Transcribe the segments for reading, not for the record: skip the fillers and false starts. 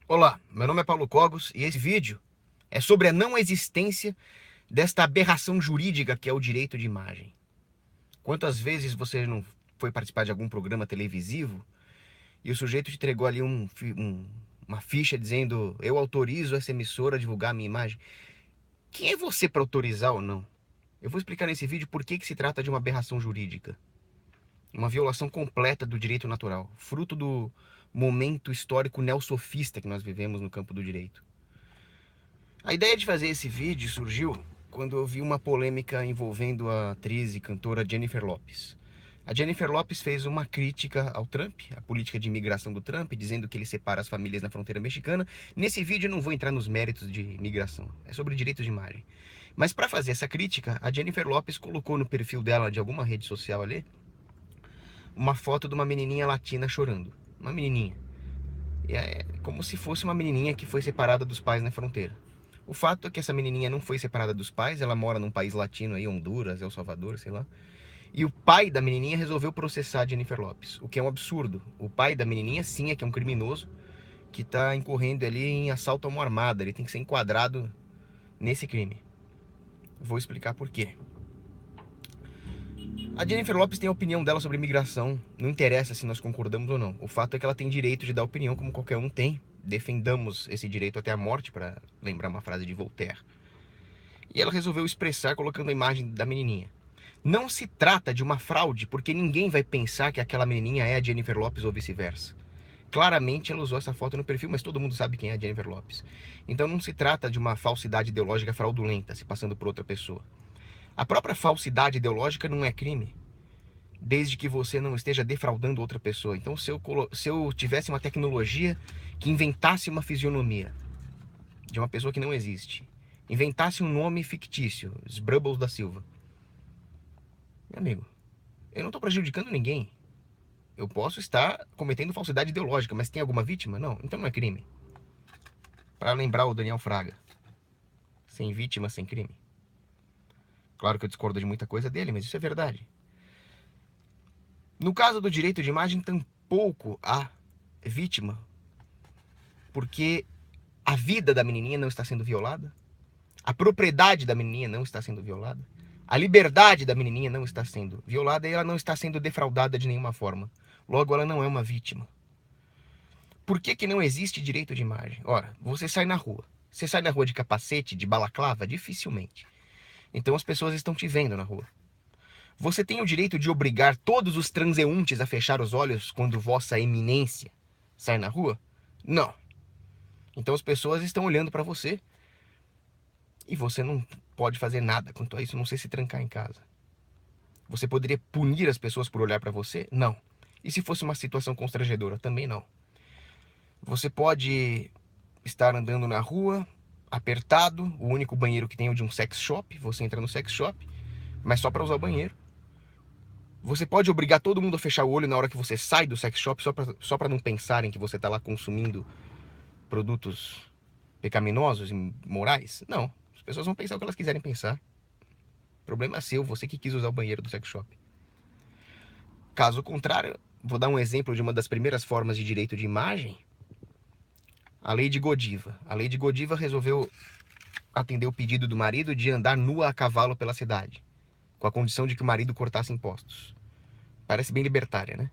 Olá, meu nome é Paulo Cogos e esse vídeo é sobre a não existência desta aberração jurídica que é o direito de imagem. Quantas vezes você não foi participar de algum programa televisivo e o sujeito te entregou ali uma ficha dizendo: eu autorizo essa emissora a divulgar a minha imagem? Quem é você para autorizar ou não? Eu vou explicar nesse vídeo por que se trata de uma aberração jurídica, uma violação completa do direito natural, fruto do momento histórico neossofista que nós vivemos no campo do direito. A ideia de fazer esse vídeo surgiu quando eu vi uma polêmica envolvendo a atriz e cantora Jennifer Lopez. A Jennifer Lopez fez uma crítica ao Trump, à política de imigração do Trump, dizendo que ele separa as famílias na fronteira mexicana. Nesse vídeo eu não vou entrar nos méritos de imigração, é sobre direitos de imagem. Mas para fazer essa crítica, a Jennifer Lopez colocou no perfil dela de alguma rede social ali uma foto de uma menininha latina chorando. Uma menininha. E é como se fosse uma menininha que foi separada dos pais na fronteira. O fato é que essa menininha não foi separada dos pais, ela mora num país latino aí, Honduras, El Salvador, sei lá. E o pai da menininha resolveu processar a Jennifer Lopez, o que é um absurdo. O pai da menininha, sim, é que é um criminoso que está incorrendo ali em assalto a mão armada. Ele tem que ser enquadrado nesse crime. Vou explicar por quê. A Jennifer Lopez tem a opinião dela sobre imigração. Não interessa se nós concordamos ou não. O fato é que ela tem direito de dar opinião, como qualquer um tem. Defendamos esse direito até a morte, para lembrar uma frase de Voltaire. E ela resolveu expressar colocando a imagem da menininha. Não se trata de uma fraude, porque ninguém vai pensar que aquela menininha é a Jennifer Lopez ou vice-versa. Claramente ela usou essa foto no perfil, mas todo mundo sabe quem é a Jennifer Lopez. Então não se trata de uma falsidade ideológica fraudulenta, se passando por outra pessoa. A própria falsidade ideológica não é crime, desde que você não esteja defraudando outra pessoa. Então, se eu tivesse uma tecnologia que inventasse uma fisionomia de uma pessoa que não existe, inventasse um nome fictício, Sbrubbles da Silva, meu amigo, eu não estou prejudicando ninguém. Eu posso estar cometendo falsidade ideológica, mas tem alguma vítima? Não, então não é crime. Para lembrar o Daniel Fraga, sem vítima, sem crime. Claro que eu discordo de muita coisa dele, mas isso é verdade. No caso do direito de imagem, tampouco há vítima, porque a vida da menininha não está sendo violada, a propriedade da menininha não está sendo violada, a liberdade da menininha não está sendo violada e ela não está sendo defraudada de nenhuma forma. Logo, ela não é uma vítima. Por que não existe direito de imagem? Ora, você sai na rua. Você sai na rua de capacete, de balaclava? Dificilmente. Então as pessoas estão te vendo na rua. Você tem o direito de obrigar todos os transeuntes a fechar os olhos quando vossa eminência sai na rua? Não. Então as pessoas estão olhando para você e você não pode fazer nada quanto a isso, não sei se trancar em casa. Você poderia punir as pessoas por olhar para você? Não. E se fosse uma situação constrangedora? Também não. Você pode estar andando na rua, apertado, o único banheiro que tem é o de um sex shop, você entra no sex shop, mas só para usar o banheiro. Você pode obrigar todo mundo a fechar o olho na hora que você sai do sex shop, só para não pensarem que você está lá consumindo produtos pecaminosos e morais? Não. As pessoas vão pensar o que elas quiserem pensar. Problema seu, você que quis usar o banheiro do sex shop. Caso contrário, vou dar um exemplo de uma das primeiras formas de direito de imagem. A lei de Godiva. A lei de Godiva resolveu atender o pedido do marido de andar nua a cavalo pela cidade, com a condição de que o marido cortasse impostos. Parece bem libertária, né?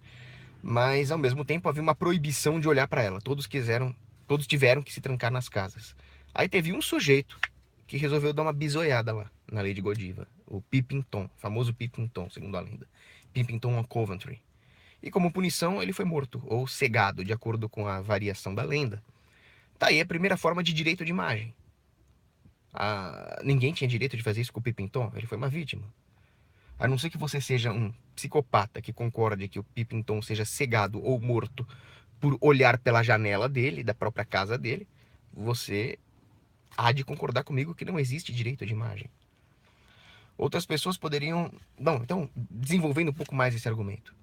Mas ao mesmo tempo havia uma proibição de olhar para ela. Todos tiveram que se trancar nas casas. Aí teve um sujeito que resolveu dar uma bisoiada lá na lei de Godiva, o Pippington, famoso Pippington, segundo a lenda. Pippington of Coventry. E como punição, ele foi morto ou cegado, de acordo com a variação da lenda. Tá aí a primeira forma de direito de imagem. Ninguém tinha direito de fazer isso com o Pippington, ele foi uma vítima. A não ser que você seja um psicopata que concorde que o Pippington seja cegado ou morto por olhar pela janela dele, da própria casa dele, você há de concordar comigo que não existe direito de imagem. Outras pessoas poderiam... Não, então, desenvolvendo um pouco mais esse argumento.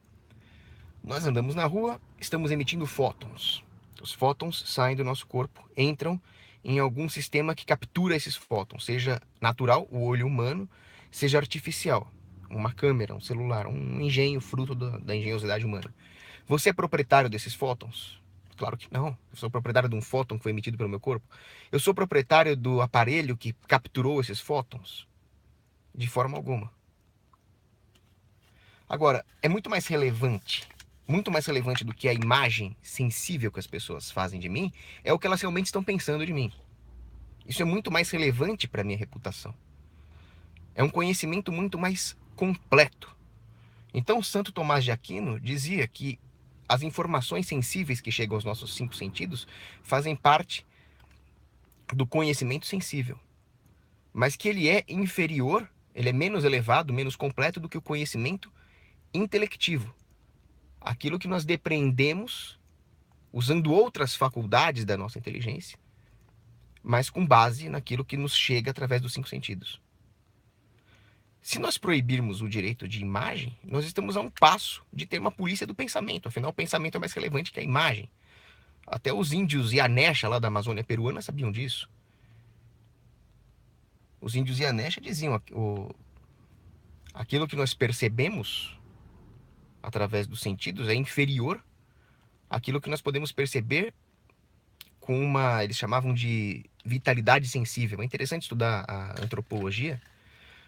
Nós andamos na rua, estamos emitindo fótons. Os fótons saem do nosso corpo, entram em algum sistema que captura esses fótons, seja natural, o olho humano, seja artificial, uma câmera, um celular, um engenho fruto da engenhosidade humana. Você é proprietário desses fótons? Claro que não. Eu sou proprietário de um fóton que foi emitido pelo meu corpo. Eu sou proprietário do aparelho que capturou esses fótons? De forma alguma. Agora, é muito mais relevante do que a imagem sensível que as pessoas fazem de mim, é o que elas realmente estão pensando de mim. Isso é muito mais relevante para a minha reputação. É um conhecimento muito mais completo. Então, Santo Tomás de Aquino dizia que as informações sensíveis que chegam aos nossos 5 sentidos fazem parte do conhecimento sensível, mas que ele é inferior, ele é menos elevado, menos completo do que o conhecimento intelectivo. Aquilo que nós depreendemos usando outras faculdades da nossa inteligência, mas com base naquilo que nos chega através dos 5 sentidos. Se nós proibirmos o direito de imagem, nós estamos a um passo de ter uma polícia do pensamento. Afinal, o pensamento é mais relevante que a imagem. Até os índios Yanesha, lá da Amazônia peruana, sabiam disso. Os índios Yanesha diziam aquilo que nós percebemos através dos sentidos é inferior àquilo que nós podemos perceber com uma, eles chamavam de vitalidade sensível. É interessante estudar a antropologia,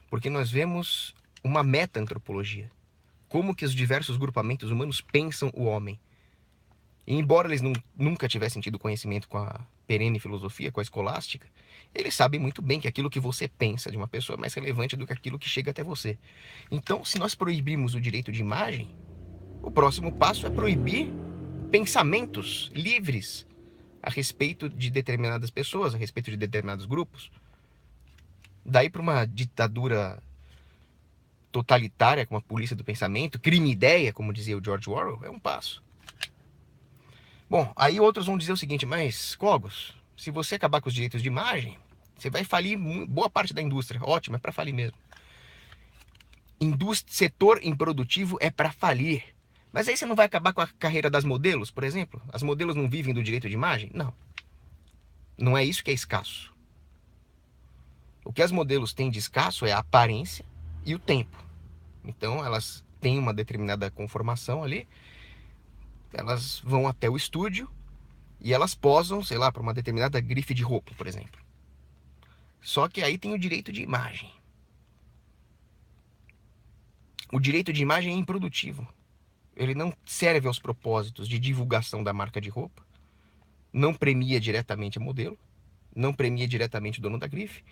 porque nós vemos uma meta-antropologia. Como que os diversos grupamentos humanos pensam o homem. E embora eles nunca tivessem tido conhecimento com a perene filosofia, com a escolástica, eles sabem muito bem que aquilo que você pensa de uma pessoa é mais relevante do que aquilo que chega até você. Então, se nós proibirmos o direito de imagem, o próximo passo é proibir pensamentos livres a respeito de determinadas pessoas, a respeito de determinados grupos. Daí para uma ditadura totalitária, como a polícia do pensamento, crime-ideia, como dizia o George Orwell, é um passo. Bom, aí outros vão dizer o seguinte, mas, Cogos, se você acabar com os direitos de imagem, você vai falir boa parte da indústria. Ótimo, é para falir mesmo. Setor improdutivo é para falir. Mas aí você não vai acabar com a carreira das modelos, por exemplo? As modelos não vivem do direito de imagem? Não. Não é isso que é escasso. O que as modelos têm de escasso é a aparência e o tempo. Então, elas têm uma determinada conformação ali, elas vão até o estúdio e elas posam, sei lá, para uma determinada grife de roupa, por exemplo. Só que aí tem o direito de imagem. O direito de imagem é improdutivo. Ele não serve aos propósitos de divulgação da marca de roupa, não premia diretamente a modelo, não premia diretamente o dono da grife.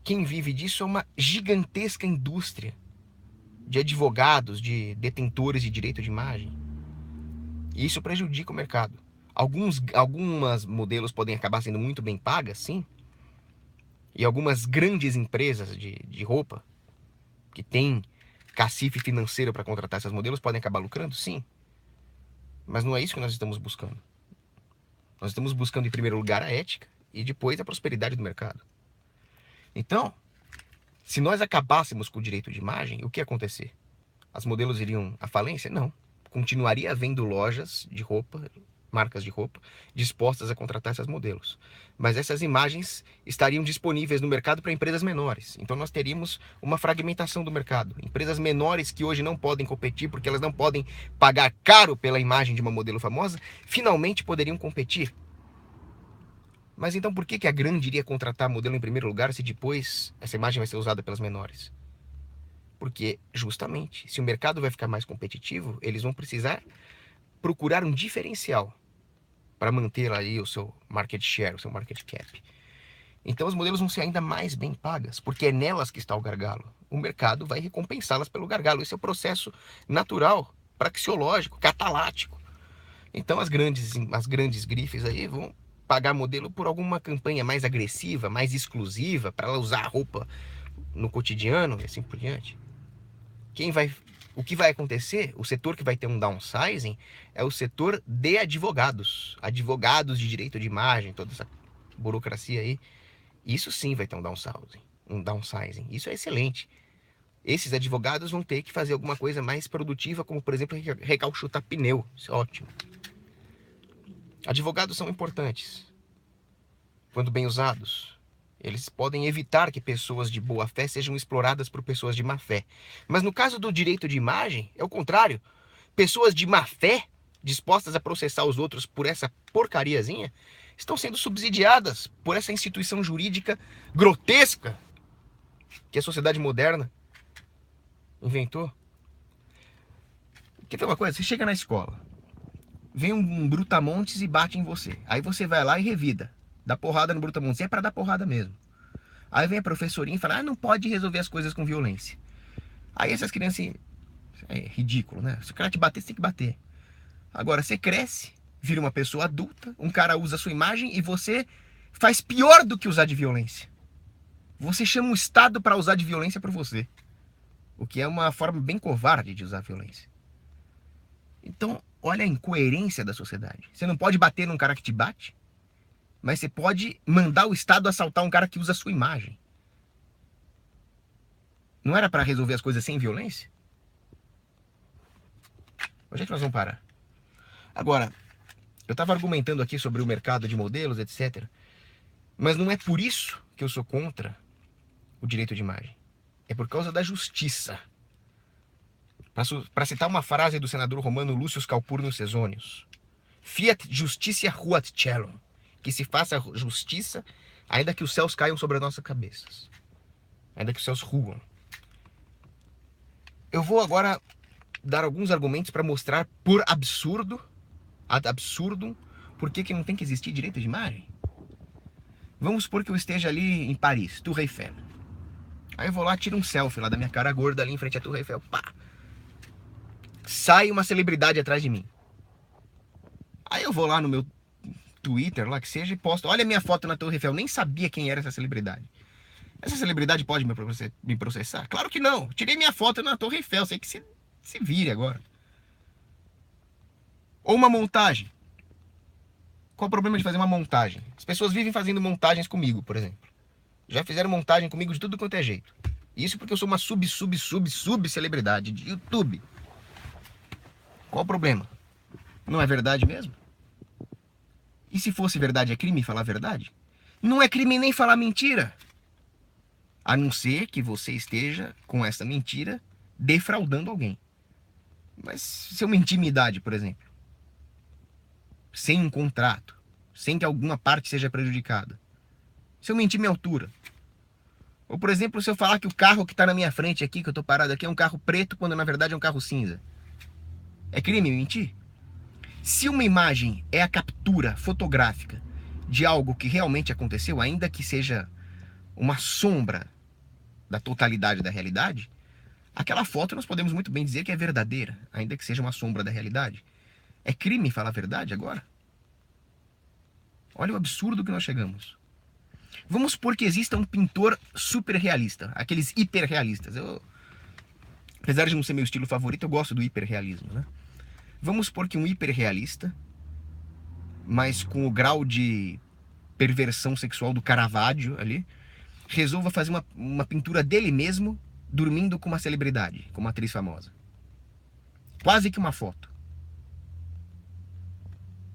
Quem vive disso é uma gigantesca indústria de advogados, de detentores de direito de imagem. E isso prejudica o mercado. Algumas modelos podem acabar sendo muito bem pagas, sim. E algumas grandes empresas de roupa, que têm cacife financeiro para contratar essas modelos, podem acabar lucrando, sim. Mas não é isso que nós estamos buscando. Nós estamos buscando, em primeiro lugar, a ética e depois a prosperidade do mercado. Então, se nós acabássemos com o direito de imagem, o que ia acontecer? As modelos iriam à falência? Não. Continuaria havendo lojas de roupa, marcas de roupa, dispostas a contratar essas modelos. Mas essas imagens estariam disponíveis no mercado para empresas menores. Então nós teríamos uma fragmentação do mercado. Empresas menores que hoje não podem competir porque elas não podem pagar caro pela imagem de uma modelo famosa, finalmente poderiam competir. Mas então por que a grande iria contratar modelo em primeiro lugar se depois essa imagem vai ser usada pelas menores? Porque, justamente, se o mercado vai ficar mais competitivo, eles vão precisar procurar um diferencial para manter aí o seu market share, o seu market cap. Então, os modelos vão ser ainda mais bem pagas, porque é nelas que está o gargalo. O mercado vai recompensá-las pelo gargalo. Esse é o processo natural, praxeológico, catalático. Então, as grandes grifes aí vão pagar modelo por alguma campanha mais agressiva, mais exclusiva, para ela usar a roupa no cotidiano e assim por diante. O que vai acontecer, o setor que vai ter um downsizing é o setor de advogados. Advogados de direito de imagem, toda essa burocracia aí. Isso sim vai ter um downsizing. Isso é excelente. Esses advogados vão ter que fazer alguma coisa mais produtiva, como por exemplo recalchutar pneu. Isso é ótimo. Advogados são importantes. Quando bem usados, eles podem evitar que pessoas de boa fé sejam exploradas por pessoas de má fé. Mas no caso do direito de imagem, é o contrário. Pessoas de má fé dispostas a processar os outros por essa porcariazinha, estão sendo subsidiadas por essa instituição jurídica grotesca que a sociedade moderna inventou. Quer ver uma coisa? Você chega na escola, vem um brutamontes e bate em você. Aí você vai lá e revida, dá porrada no brutamontes. É para dar porrada mesmo. Aí vem a professorinha e fala, não pode resolver as coisas com violência. Aí essas crianças, é ridículo, né? Se o cara te bater, você tem que bater. Agora, você cresce, vira uma pessoa adulta, um cara usa a sua imagem e você faz pior do que usar de violência. Você chama o Estado para usar de violência por você. O que é uma forma bem covarde de usar violência. Então, olha a incoerência da sociedade. Você não pode bater num cara que te bate, mas você pode mandar o Estado assaltar um cara que usa a sua imagem. Não era para resolver as coisas sem violência? Onde é que nós vamos parar? Agora, eu estava argumentando aqui sobre o mercado de modelos, etc. Mas não é por isso que eu sou contra o direito de imagem. É por causa da justiça. Para citar uma frase do senador romano Lúcio Calpurnius Cesônios: Fiat justitia ruat caelum. Que se faça justiça, ainda que os céus caiam sobre as nossas cabeças. Ainda que os céus ruam. Eu vou agora dar alguns argumentos para mostrar por absurdo, ad absurdum, por que não tem que existir direito de imagem. Vamos supor que eu esteja ali em Paris, Tour Eiffel. Aí eu vou lá, tiro um selfie lá da minha cara gorda ali em frente à Tour Eiffel. Pá! Sai uma celebridade atrás de mim. Aí eu vou lá no meu Twitter, lá que seja, e posto, olha a minha foto na Torre Eiffel. Nem sabia quem era essa celebridade. Essa celebridade pode me processar? Claro que não. Tirei minha foto na Torre Eiffel. Sei que se vire agora. Ou uma montagem. Qual o problema de fazer uma montagem? As pessoas vivem fazendo montagens comigo, por exemplo. Já fizeram montagem comigo de tudo quanto é jeito. Isso porque eu sou uma sub celebridade de YouTube. Qual o problema? Não é verdade mesmo? E se fosse verdade, é crime falar verdade? Não é crime nem falar mentira. A não ser que você esteja, com essa mentira, defraudando alguém. Mas se eu mentir minha idade, por exemplo, sem um contrato, sem que alguma parte seja prejudicada. Se eu mentir minha altura. Ou, por exemplo, se eu falar que o carro que está na minha frente aqui, que eu estou parado aqui, é um carro preto, quando na verdade é um carro cinza. É crime mentir? Se uma imagem é a captura fotográfica de algo que realmente aconteceu, ainda que seja uma sombra da totalidade da realidade, aquela foto nós podemos muito bem dizer que é verdadeira, ainda que seja uma sombra da realidade. É crime falar a verdade agora? Olha o absurdo que nós chegamos. Vamos supor que exista um pintor super realista, aqueles hiperrealistas. Apesar de não ser meu estilo favorito, eu gosto do hiperrealismo, né? Vamos supor que um hiperrealista, mas com o grau de perversão sexual do Caravaggio ali, resolva fazer uma pintura dele mesmo dormindo com uma celebridade, com uma atriz famosa. Quase que uma foto.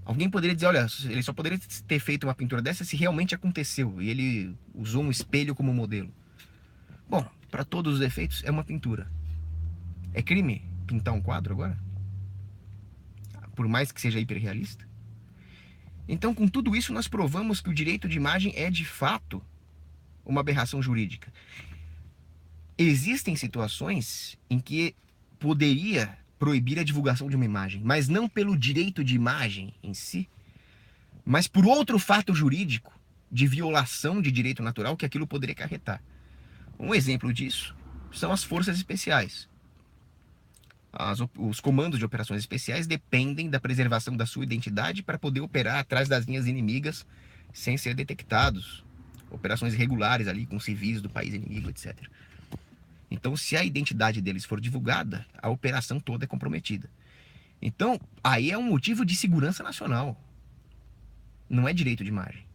Alguém poderia dizer, olha, ele só poderia ter feito uma pintura dessa se realmente aconteceu e ele usou um espelho como modelo. Bom, para todos os efeitos, é uma pintura. É crime pintar um quadro agora? Por mais que seja hiperrealista? Então, com tudo isso, nós provamos que o direito de imagem é, de fato, uma aberração jurídica. Existem situações em que poderia proibir a divulgação de uma imagem, mas não pelo direito de imagem em si, mas por outro fato jurídico de violação de direito natural que aquilo poderia acarretar. Um exemplo disso são as forças especiais. Os comandos de operações especiais dependem da preservação da sua identidade para poder operar atrás das linhas inimigas sem ser detectados. Operações irregulares ali com civis do país inimigo, etc. Então, se a identidade deles for divulgada, a operação toda é comprometida. Então, aí é um motivo de segurança nacional. Não é direito de imagem.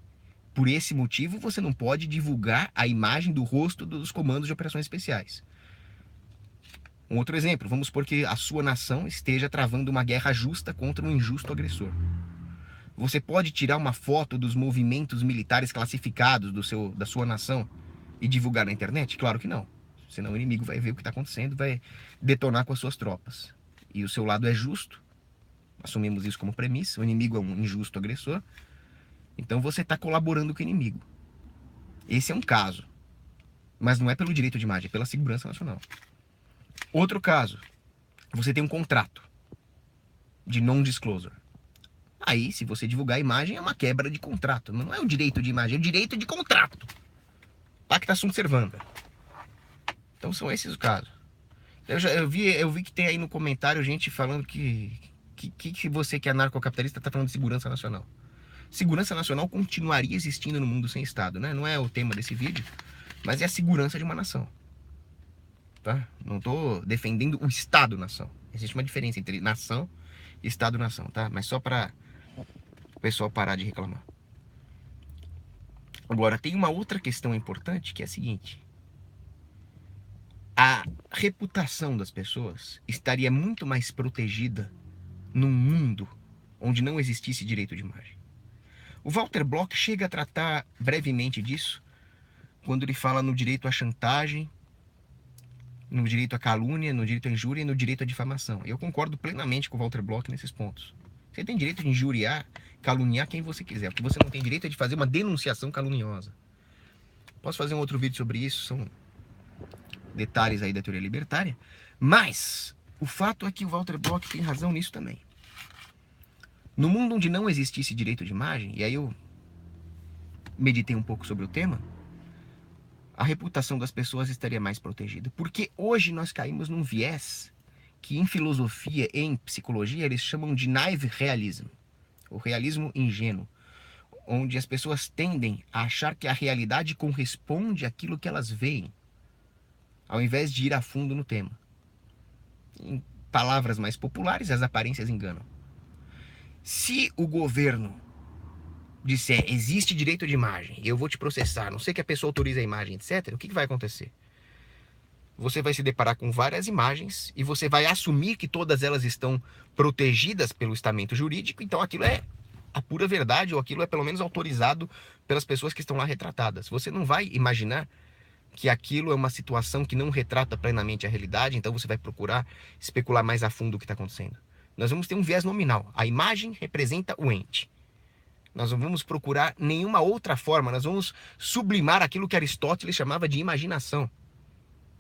Por esse motivo, você não pode divulgar a imagem do rosto dos comandos de operações especiais. Um outro exemplo, vamos supor que a sua nação esteja travando uma guerra justa contra um injusto agressor. Você pode tirar uma foto dos movimentos militares classificados da sua nação e divulgar na internet? Claro que não. Senão o inimigo vai ver o que está acontecendo, vai detonar com as suas tropas. E o seu lado é justo, Assumimos isso como premissa. O inimigo é um injusto agressor. Então você está colaborando com o inimigo. Esse é um caso. Mas não é pelo direito de imagem, é pela segurança nacional. Outro caso. Você tem um contrato de non-disclosure. Aí, se você divulgar a imagem, é uma quebra de contrato. Não é o direito de imagem, é o direito de contrato. Pacta sunt servanda. Então são esses os casos. Eu vi que tem aí no comentário gente falando que você que é anarcocapitalista está falando de segurança nacional. Segurança nacional continuaria existindo no mundo sem Estado, né? Não é o tema desse vídeo, mas é a segurança de uma nação. Tá? Não estou defendendo o Estado-nação. Existe uma diferença entre nação e Estado-nação, tá? Mas só para o pessoal parar de reclamar. Agora, tem uma outra questão importante que é a seguinte. A reputação das pessoas estaria muito mais protegida num mundo onde não existisse direito de imagem. O Walter Block chega a tratar brevemente disso quando ele fala no direito à chantagem, no direito à calúnia, no direito à injúria e no direito à difamação. Eu concordo plenamente com o Walter Block nesses pontos. Você tem direito de injuriar, caluniar quem você quiser. O que você não tem direito é de fazer uma denunciação caluniosa. Posso fazer um outro vídeo sobre isso, são detalhes aí da teoria libertária. Mas o fato é que o Walter Block tem razão nisso também. No mundo onde não existisse direito de imagem, e aí eu meditei um pouco sobre o tema, a reputação das pessoas estaria mais protegida. Porque hoje nós caímos num viés que em filosofia e em psicologia eles chamam de naive realism, o realismo ingênuo, onde as pessoas tendem a achar que a realidade corresponde àquilo que elas veem, ao invés de ir a fundo no tema. Em palavras mais populares, as aparências enganam. Se o governo disser, existe direito de imagem, eu vou te processar, não sei que a pessoa autoriza a imagem, etc., o que vai acontecer? Você vai se deparar com várias imagens e você vai assumir que todas elas estão protegidas pelo estamento jurídico, então aquilo é a pura verdade, ou aquilo é pelo menos autorizado pelas pessoas que estão lá retratadas. Você não vai imaginar que aquilo é uma situação que não retrata plenamente a realidade, então você vai procurar especular mais a fundo o que está acontecendo. Nós vamos ter um viés nominal. A imagem representa o ente. Nós não vamos procurar nenhuma outra forma, nós vamos sublimar aquilo que Aristóteles chamava de imaginação,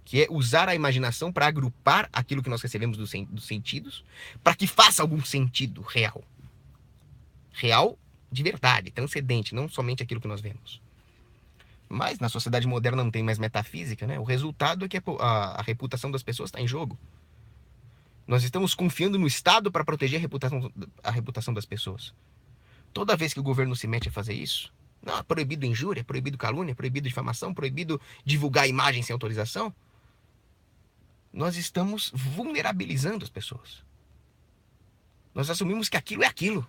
que é usar a imaginação para agrupar aquilo que nós recebemos dos sentidos, para que faça algum sentido real. Real de verdade, transcendente, não somente aquilo que nós vemos. Mas na sociedade moderna não tem mais metafísica, né? O resultado é que a reputação das pessoas está em jogo. Nós estamos confiando no Estado para proteger a reputação das pessoas. Toda vez que o governo se mete a fazer isso, não, é proibido injúria, é proibido calúnia, é proibido difamação, proibido divulgar imagem sem autorização, nós estamos vulnerabilizando as pessoas. Nós assumimos que aquilo é aquilo.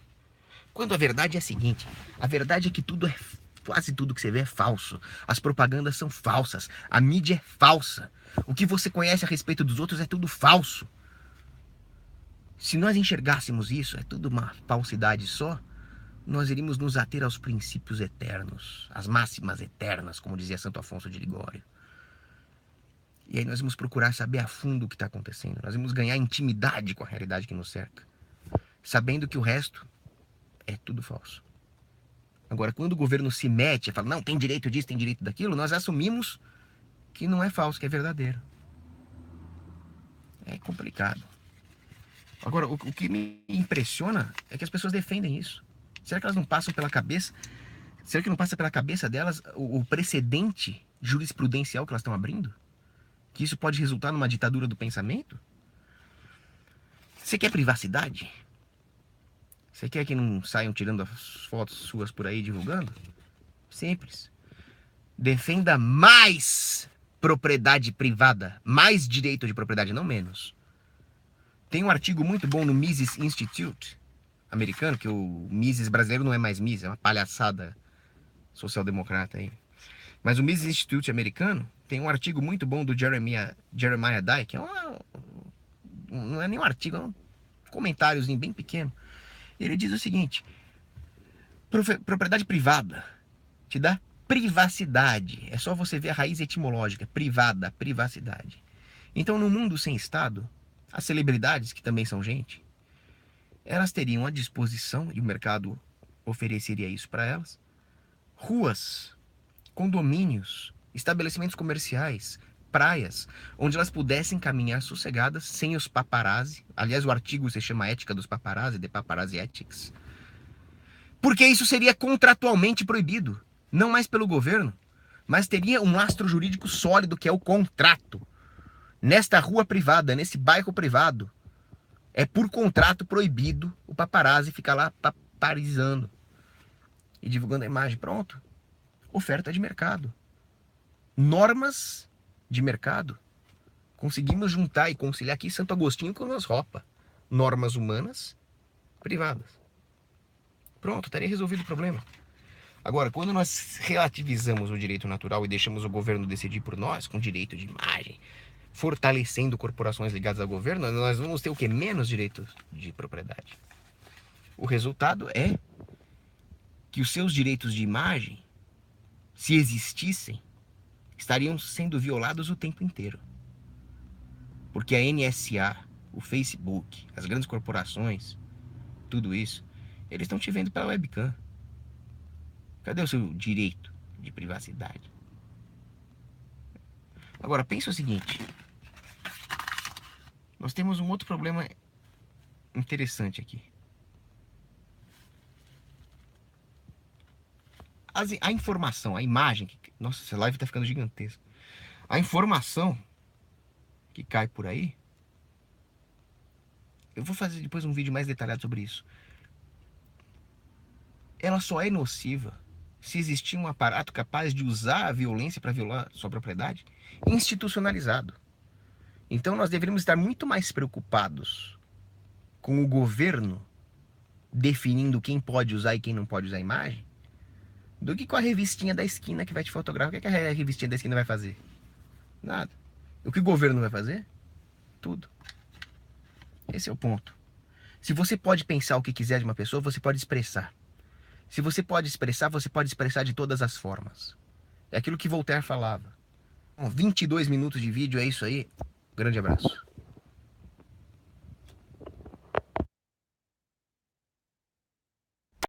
Quando a verdade é a seguinte, a verdade é que quase tudo que você vê é falso. As propagandas são falsas, a mídia é falsa. O que você conhece a respeito dos outros é tudo falso. Se nós enxergássemos isso, é tudo uma falsidade só, nós iríamos nos ater aos princípios eternos, às máximas eternas, como dizia Santo Afonso de Ligório. E aí nós vamos procurar saber a fundo o que está acontecendo. Nós vamos ganhar intimidade com a realidade que nos cerca, sabendo que o resto é tudo falso. Agora, quando o governo se mete e fala, não, tem direito disso, tem direito daquilo, nós assumimos que não é falso, que é verdadeiro. É complicado. Agora, o que me impressiona é que as pessoas defendem isso. Será que elas não passam pela cabeça? Será que não passa pela cabeça delas o precedente jurisprudencial que elas estão abrindo? Que isso pode resultar numa ditadura do pensamento? Você quer privacidade? Você quer que não saiam tirando as fotos suas por aí divulgando? Simples. Defenda mais propriedade privada, mais direito de propriedade, não menos. Tem um artigo muito bom no Mises Institute americano, que o Mises brasileiro não é mais Mises, é uma palhaçada social-democrata aí. Mas o Mises Institute americano tem um artigo muito bom do Jeremiah Dye, que não é nem um artigo, é um comentáriozinho bem pequeno. Ele diz o seguinte: propriedade privada te dá privacidade. É só você ver a raiz etimológica, privada, privacidade. Então, no mundo sem Estado, as celebridades, que também são gente, elas teriam à disposição, e o mercado ofereceria isso para elas, ruas, condomínios, estabelecimentos comerciais, praias, onde elas pudessem caminhar sossegadas, sem os paparazzi. Aliás, o artigo se chama Ética dos Paparazzi, The Paparazzi Ethics. Porque isso seria contratualmente proibido, não mais pelo governo, mas teria um lastro jurídico sólido, que é o contrato. Nesta rua privada, nesse bairro privado, é por contrato proibido o paparazzi ficar lá paparizando e divulgando a imagem. Pronto. Oferta de mercado. Normas de mercado. Conseguimos juntar e conciliar aqui Santo Agostinho com as roupas. Normas humanas privadas. Pronto, estaria resolvido o problema. Agora, quando nós relativizamos o direito natural e deixamos o governo decidir por nós, com direito de imagem, fortalecendo corporações ligadas ao governo, nós vamos ter o quê? Menos direitos de propriedade. O resultado é que os seus direitos de imagem, se existissem, estariam sendo violados o tempo inteiro. Porque a NSA, o Facebook, as grandes corporações, tudo isso, eles estão te vendo pela webcam. Cadê o seu direito de privacidade? Agora, pensa o seguinte. Nós temos um outro problema interessante aqui. A informação, a imagem... Nossa, essa live tá ficando gigantesca. A informação que cai por aí... Eu vou fazer depois um vídeo mais detalhado sobre isso. Ela só é nociva se existir um aparato capaz de usar a violência para violar sua propriedade, institucionalizado. Então nós deveríamos estar muito mais preocupados com o governo definindo quem pode usar e quem não pode usar a imagem, do que com a revistinha da esquina que vai te fotografar. O que a revistinha da esquina vai fazer? Nada. O que o governo vai fazer? Tudo. Esse é o ponto. Se você pode pensar o que quiser de uma pessoa, você pode expressar. Se você pode expressar de todas as formas. É aquilo que Voltaire falava. 22 minutos de vídeo, é isso aí. Grande abraço.